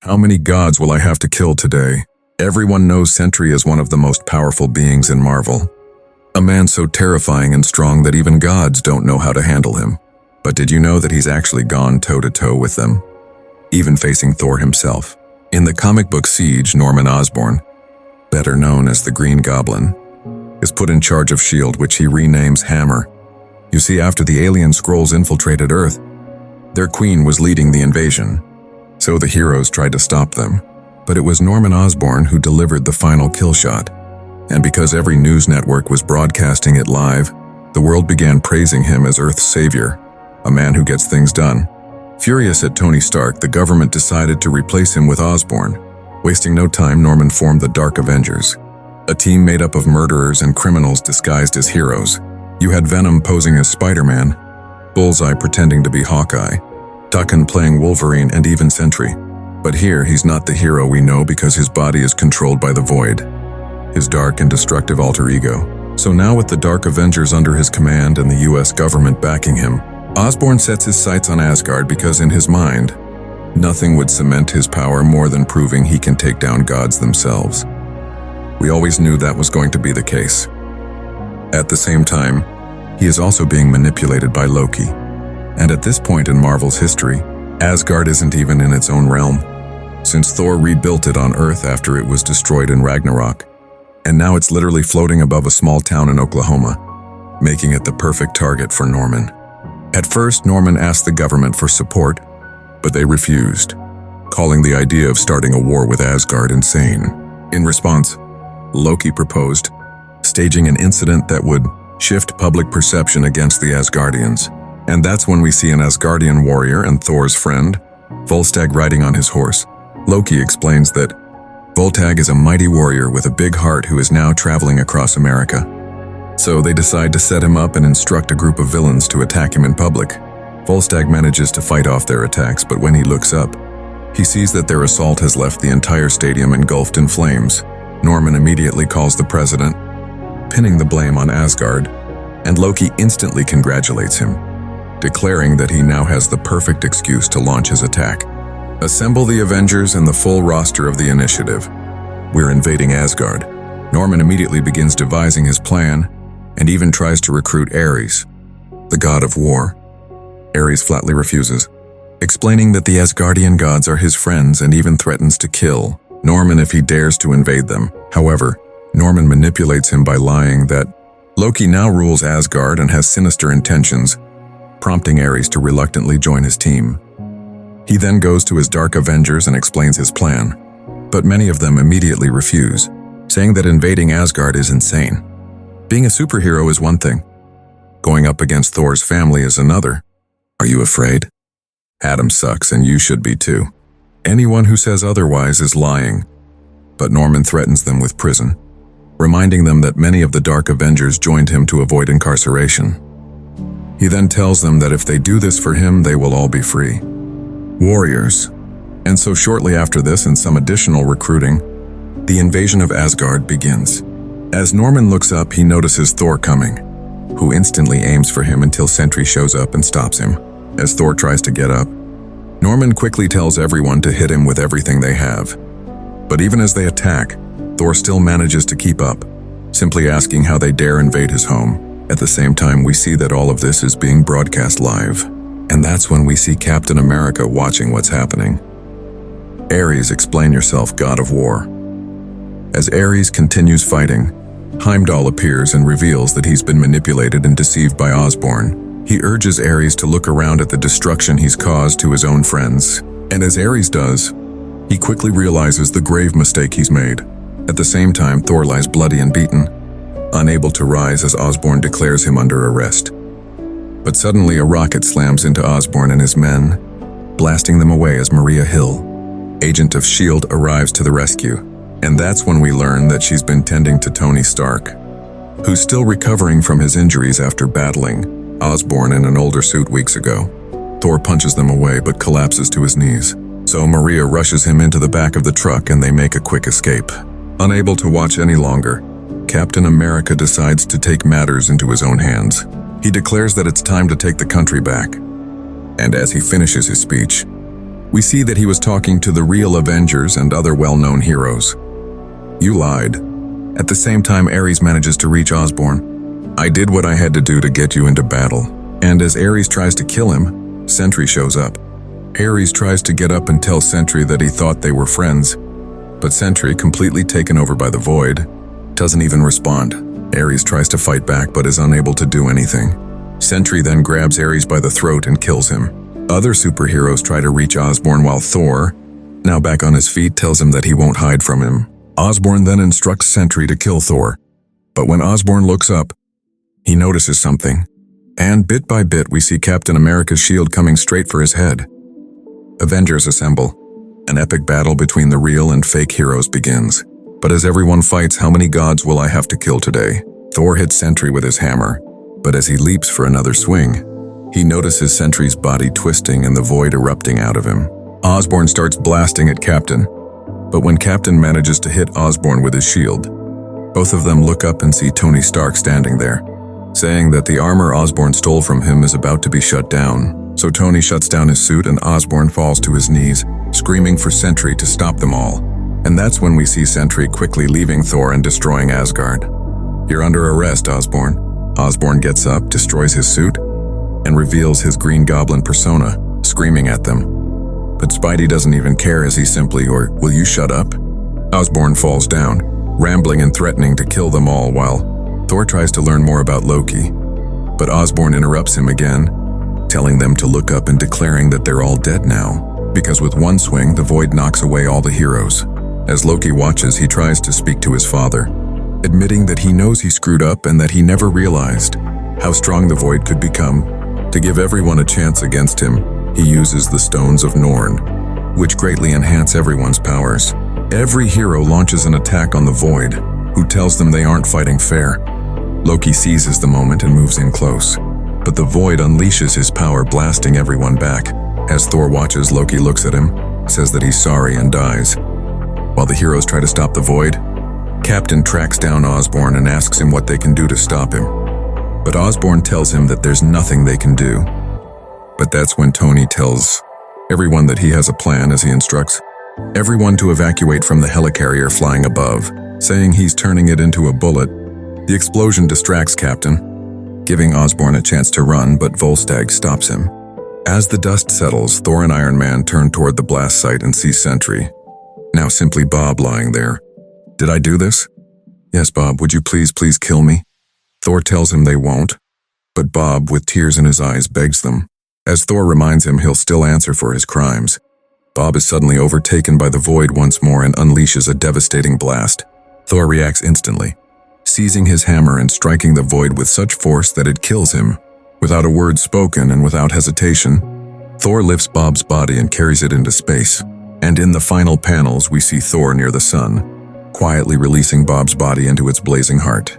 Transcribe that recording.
How many gods will I have to kill today? Everyone knows Sentry is one of the most powerful beings in Marvel. A man so terrifying and strong that even gods don't know how to handle him. But did you know that he's actually gone toe-to-toe with them? Even facing Thor himself. In the comic book Siege, Norman Osborn, better known as the Green Goblin, is put in charge of S.H.I.E.L.D., which he renames H.A.M.M.E.R. You see, after the alien Skrulls infiltrated Earth, their queen was leading the invasion. So the heroes tried to stop them. But it was Norman Osborn who delivered the final kill shot. And because every news network was broadcasting it live, the world began praising him as Earth's savior, a man who gets things done. Furious at Tony Stark, the government decided to replace him with Osborn. Wasting no time, Norman formed the Dark Avengers, a team made up of murderers and criminals disguised as heroes. You had Venom posing as Spider-Man, Bullseye pretending to be Hawkeye, Daken playing Wolverine, and even Sentry. But here, he's not the hero we know because his body is controlled by the Void, his dark and destructive alter ego. So now with the Dark Avengers under his command and the US government backing him, Osborn sets his sights on Asgard because in his mind, nothing would cement his power more than proving he can take down gods themselves. We always knew that was going to be the case. At the same time, he is also being manipulated by Loki. And at this point in Marvel's history, Asgard isn't even in its own realm, since Thor rebuilt it on Earth after it was destroyed in Ragnarok. And now it's literally floating above a small town in Oklahoma, making it the perfect target for Norman. At first, Norman asked the government for support, but they refused, calling the idea of starting a war with Asgard insane. In response, Loki proposed staging an incident that would shift public perception against the Asgardians. And that's when we see an Asgardian warrior and Thor's friend, Volstagg, riding on his horse. Loki explains that Volstagg is a mighty warrior with a big heart who is now traveling across America. So they decide to set him up and instruct a group of villains to attack him in public. Volstagg manages to fight off their attacks, but when he looks up, he sees that their assault has left the entire stadium engulfed in flames. Norman immediately calls the president, pinning the blame on Asgard, and Loki instantly congratulates him, declaring that he now has the perfect excuse to launch his attack. Assemble the Avengers and the full roster of the initiative. We're invading Asgard. Norman immediately begins devising his plan, and even tries to recruit Ares, the god of war. Ares flatly refuses, explaining that the Asgardian gods are his friends and even threatens to kill Norman if he dares to invade them. However, Norman manipulates him by lying that Loki now rules Asgard and has sinister intentions, prompting Ares to reluctantly join his team. He then goes to his Dark Avengers and explains his plan, but many of them immediately refuse, saying that invading Asgard is insane. Being a superhero is one thing. Going up against Thor's family is another. Are you afraid? Adam sucks and you should be too. Anyone who says otherwise is lying. But Norman threatens them with prison, reminding them that many of the Dark Avengers joined him to avoid incarceration. He then tells them that if they do this for him, they will all be free. Warriors. And so shortly after this and some additional recruiting, the invasion of Asgard begins. As Norman looks up, he notices Thor coming, who instantly aims for him until Sentry shows up and stops him. As Thor tries to get up, Norman quickly tells everyone to hit him with everything they have. But even as they attack, Thor still manages to keep up, simply asking how they dare invade his home. At the same time, we see that all of this is being broadcast live. And that's when we see Captain America watching what's happening. Ares, explain yourself, god of war. As Ares continues fighting, Heimdall appears and reveals that he's been manipulated and deceived by Osborn. He urges Ares to look around at the destruction he's caused to his own friends. And as Ares does, he quickly realizes the grave mistake he's made. At the same time, Thor lies bloody and beaten, unable to rise as Osborn declares him under arrest. But suddenly a rocket slams into Osborn and his men, blasting them away as Maria Hill, agent of S.H.I.E.L.D., arrives to the rescue. And that's when we learn that she's been tending to Tony Stark, who's still recovering from his injuries after battling Osborn in an older suit weeks ago. Thor punches them away but collapses to his knees. So Maria rushes him into the back of the truck and they make a quick escape. Unable to watch any longer, Captain America decides to take matters into his own hands. He declares that it's time to take the country back. And as he finishes his speech, We see that he was talking to the real Avengers and other well-known heroes. You lied. At the same time, Ares manages to reach Osborn. I did what I had to do to get you into battle. And as Ares tries to kill him, Sentry shows up. Ares tries to get up and tell Sentry that he thought they were friends. But Sentry, completely taken over by the void, doesn't even respond. Ares tries to fight back but is unable to do anything. Sentry then grabs Ares by the throat and kills him. Other superheroes try to reach Osborn while Thor, now back on his feet, tells him that he won't hide from him. Osborn then instructs Sentry to kill Thor. But when Osborn looks up, he notices something. And bit by bit we see Captain America's shield coming straight for his head. Avengers assemble. An epic battle between the real and fake heroes begins. But as everyone fights, how many gods will I have to kill today? Thor hits Sentry with his hammer, but as he leaps for another swing, he notices Sentry's body twisting and the void erupting out of him. Osborn starts blasting at Captain, but when Captain manages to hit Osborn with his shield, both of them look up and see Tony Stark standing there, saying that the armor Osborn stole from him is about to be shut down. So Tony shuts down his suit and Osborn falls to his knees, screaming for Sentry to stop them all. And that's when we see Sentry quickly leaving Thor and destroying Asgard. You're under arrest, Osborn. Osborn gets up, destroys his suit, and reveals his Green Goblin persona, screaming at them. But Spidey doesn't even care as he simply, or will you shut up? Osborn falls down, rambling and threatening to kill them all while Thor tries to learn more about Loki. But Osborn interrupts him again, telling them to look up and declaring that they're all dead now, because with one swing, the void knocks away all the heroes. As Loki watches, he tries to speak to his father, admitting that he knows he screwed up and that he never realized how strong the void could become. To give everyone a chance against him, he uses the Stones of Norn, which greatly enhance everyone's powers. Every hero launches an attack on the void, who tells them they aren't fighting fair. Loki seizes the moment and moves in close, but the void unleashes his power, blasting everyone back. As Thor watches, Loki looks at him, says that he's sorry, and dies. While the heroes try to stop the void, Captain tracks down Osborn and asks him what they can do to stop him. But Osborn tells him that there's nothing they can do. But that's when Tony tells everyone that he has a plan, as he instructs everyone to evacuate from the helicarrier flying above, saying he's turning it into a bullet. The explosion distracts Captain, giving Osborn a chance to run, but Volstagg stops him. As the dust settles, Thor and Iron Man turn toward the blast site and see Sentry, now simply Bob, lying there. Did I do this? Yes, Bob, would you please kill me? Thor tells him they won't, but Bob, with tears in his eyes, begs them. As Thor reminds him he'll still answer for his crimes, Bob is suddenly overtaken by the void once more and unleashes a devastating blast. Thor reacts instantly, seizing his hammer and striking the void with such force that it kills him. Without a word spoken and without hesitation, Thor lifts Bob's body and carries it into space. And in the final panels, we see Thor near the sun, quietly releasing Bob's body into its blazing heart.